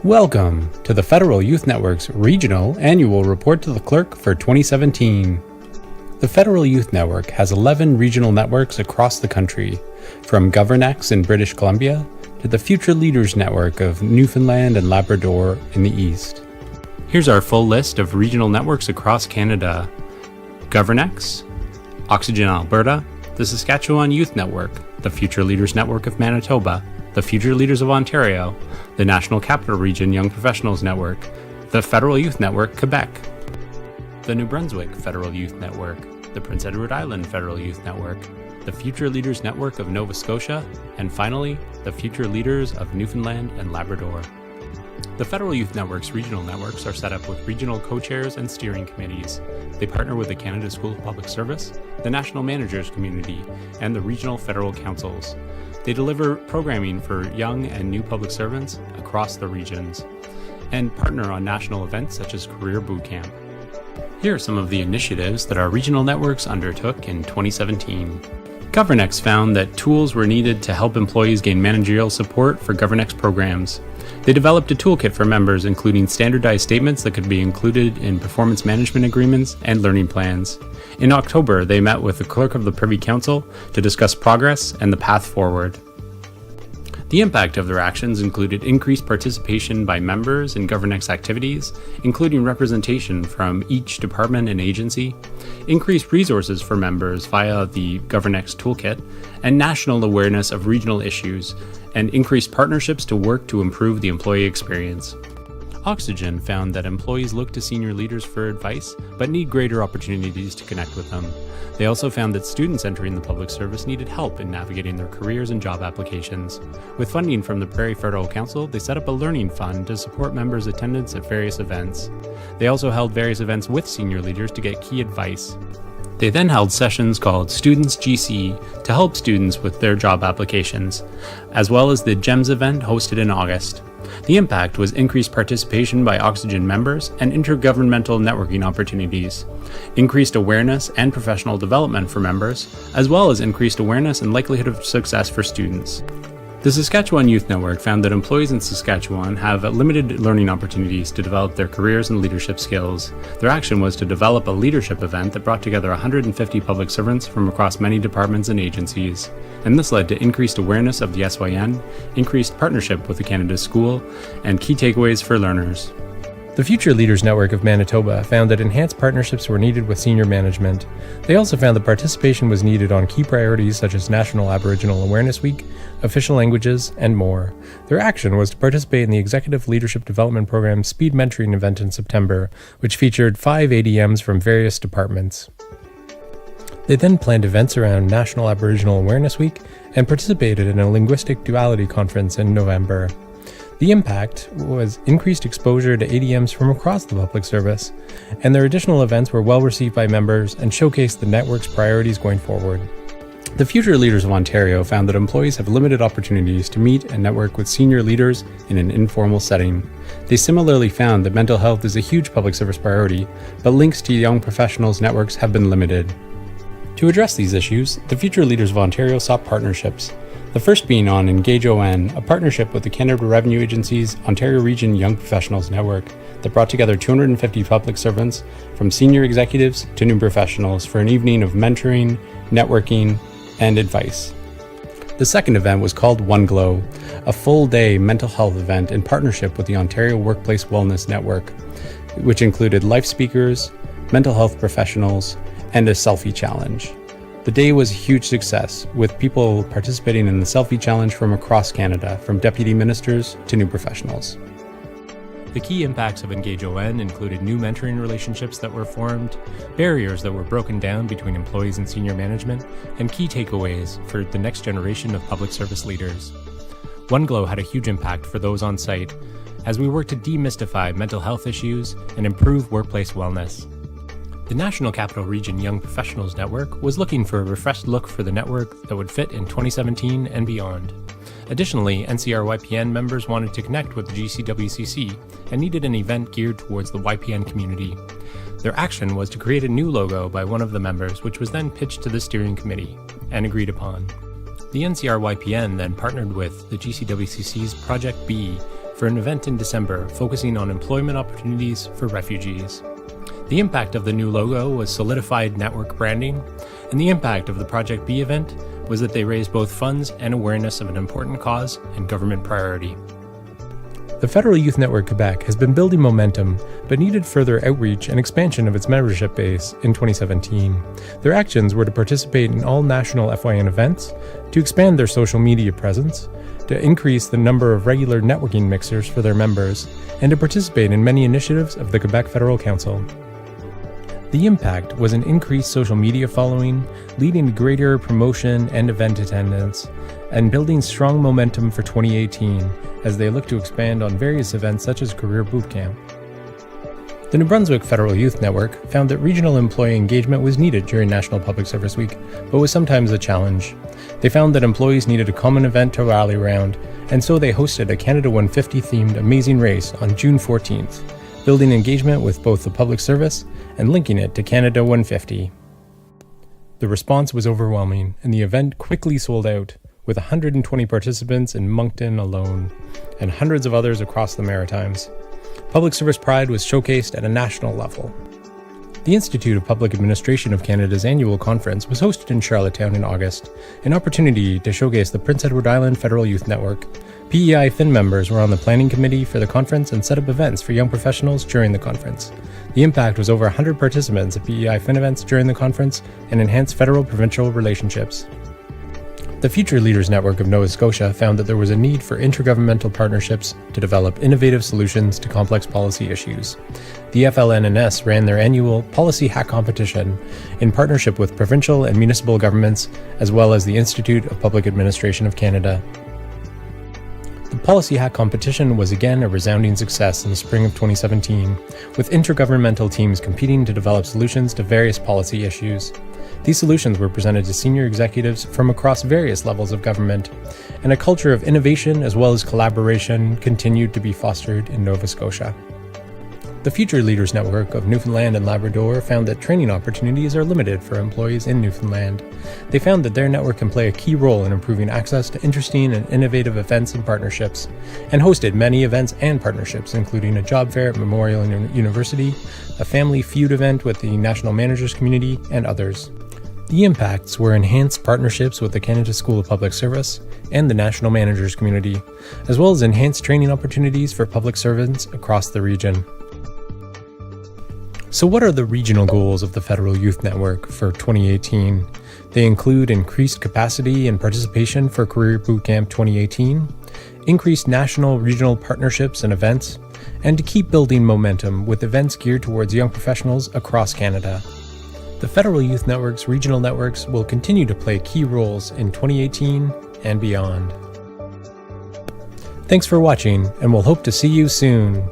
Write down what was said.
Welcome to the Federal Youth Network's Regional Annual Report to the Clerk for 2017. The Federal Youth Network has 11 regional networks across the country, from GovernX in British Columbia to the Future Leaders Network of Newfoundland and Labrador in the east. Here's our full list of regional networks across Canada. GovernX, Oxygen Alberta, the Saskatchewan Youth Network, the Future Leaders Network of Manitoba, the Future Leaders of Ontario, the National Capital Region Young Professionals Network, the Federal Youth Network Quebec, the New Brunswick Federal Youth Network, the Prince Edward Island Federal Youth Network, the Future Leaders Network of Nova Scotia, and finally, the Future Leaders of Newfoundland and Labrador. The Federal Youth Network's regional networks are set up with regional co-chairs and steering committees. They partner with the Canada School of Public Service, the National Managers Community, and the regional federal councils. They deliver programming for young and new public servants across the regions, and partner on national events such as Career Bootcamp. Here are some of the initiatives that our regional networks undertook in 2017. GovernX found that tools were needed to help employees gain managerial support for GovernX programs. They developed a toolkit for members, including standardized statements that could be included in performance management agreements and learning plans. In October, they met with the Clerk of the Privy Council to discuss progress and the path forward. The impact of their actions included increased participation by members in GovernX activities, including representation from each department and agency, increased resources for members via the GovernX toolkit, and national awareness of regional issues, and increased partnerships to work to improve the employee experience. Oxygen found that employees look to senior leaders for advice, but need greater opportunities to connect with them. They also found that students entering the public service needed help in navigating their careers and job applications. With funding from the Prairie Federal Council, they set up a learning fund to support members' attendance at various events. They also held various events with senior leaders to get key advice. They then held sessions called Students GC to help students with their job applications, as well as the GEMS event hosted in August. The impact was increased participation by Oxygen members and intergovernmental networking opportunities, increased awareness and professional development for members, as well as increased awareness and likelihood of success for students. The Saskatchewan Youth Network found that employees in Saskatchewan have limited learning opportunities to develop their careers and leadership skills. Their action was to develop a leadership event that brought together 150 public servants from across many departments and agencies, and this led to increased awareness of the SYN, increased partnership with the Canada School, and key takeaways for learners. The Future Leaders Network of Manitoba found that enhanced partnerships were needed with senior management. They also found that participation was needed on key priorities such as National Aboriginal Awareness Week, official languages, and more. Their action was to participate in the Executive Leadership Development Program's Speed Mentoring event in September, which featured 5 ADMs from various departments. They then planned events around National Aboriginal Awareness Week and participated in a linguistic duality conference in November. The impact was increased exposure to ADMs from across the public service, and their additional events were well received by members and showcased the network's priorities going forward. The Future Leaders of Ontario found that employees have limited opportunities to meet and network with senior leaders in an informal setting. They similarly found that mental health is a huge public service priority, but links to young professionals networks have been limited. To address these issues, the Future Leaders of Ontario sought partnerships. The first being on Engage ON, a partnership with the Canada Revenue Agency's Ontario Region Young Professionals Network that brought together 250 public servants from senior executives to new professionals for an evening of mentoring, networking, and advice. The second event was called One Glow, a full-day mental health event in partnership with the Ontario Workplace Wellness Network, which included life speakers, mental health professionals, and a selfie challenge. The day was a huge success, with people participating in the selfie challenge from across Canada, from deputy ministers to new professionals. The key impacts of Engage ON included new mentoring relationships that were formed, barriers that were broken down between employees and senior management, and key takeaways for the next generation of public service leaders. One Glow had a huge impact for those on site, as we worked to demystify mental health issues and improve workplace wellness. The National Capital Region Young Professionals Network was looking for a refreshed look for the network that would fit in 2017 and beyond. Additionally, NCRYPN members wanted to connect with the GCWCC and needed an event geared towards the YPN community. Their action was to create a new logo by one of the members, which was then pitched to the steering committee and agreed upon. The NCRYPN then partnered with the GCWCC's Project B for an event in December focusing on employment opportunities for refugees. The impact of the new logo was solidified network branding, and the impact of the Project B event was that they raised both funds and awareness of an important cause and government priority. The Federal Youth Network Quebec has been building momentum, but needed further outreach and expansion of its membership base in 2017. Their actions were to participate in all national FYN events, to expand their social media presence, to increase the number of regular networking mixers for their members, and to participate in many initiatives of the Quebec Federal Council. The impact was an increased social media following, leading to greater promotion and event attendance, and building strong momentum for 2018 as they look to expand on various events such as Career Bootcamp. The New Brunswick Federal Youth Network found that regional employee engagement was needed during National Public Service Week, but was sometimes a challenge. They found that employees needed a common event to rally around, and so they hosted a Canada 150 themed Amazing Race on June 14th, building engagement with both the public service and linking it to Canada 150. The response was overwhelming, and the event quickly sold out, with 120 participants in Moncton alone, and hundreds of others across the Maritimes. Public service pride was showcased at a national level. The Institute of Public Administration of Canada's annual conference was hosted in Charlottetown in August, an opportunity to showcase the Prince Edward Island Federal Youth Network. PEI FIN members were on the planning committee for the conference and set up events for young professionals during the conference. The impact was over 100 participants at PEI FIN events during the conference and enhanced federal-provincial relationships. The Future Leaders Network of Nova Scotia found that there was a need for intergovernmental partnerships to develop innovative solutions to complex policy issues. The FLNNS ran their annual Policy Hack Competition in partnership with provincial and municipal governments, as well as the Institute of Public Administration of Canada. The Policy Hack Competition was again a resounding success in the spring of 2017, with intergovernmental teams competing to develop solutions to various policy issues. These solutions were presented to senior executives from across various levels of government, and a culture of innovation as well as collaboration continued to be fostered in Nova Scotia. The Future Leaders Network of Newfoundland and Labrador found that training opportunities are limited for employees in Newfoundland. They found that their network can play a key role in improving access to interesting and innovative events and partnerships, and hosted many events and partnerships, including a job fair at Memorial University, a family feud event with the National Managers Community, and others. The impacts were enhanced partnerships with the Canada School of Public Service and the National Managers Community, as well as enhanced training opportunities for public servants across the region. So what are the regional goals of the Federal Youth Network for 2018? They include increased capacity and participation for Career Bootcamp 2018, increased national regional partnerships and events, and to keep building momentum with events geared towards young professionals across Canada. The Federal Youth Network's regional networks will continue to play key roles in 2018 and beyond. Thanks for watching, and we'll hope to see you soon.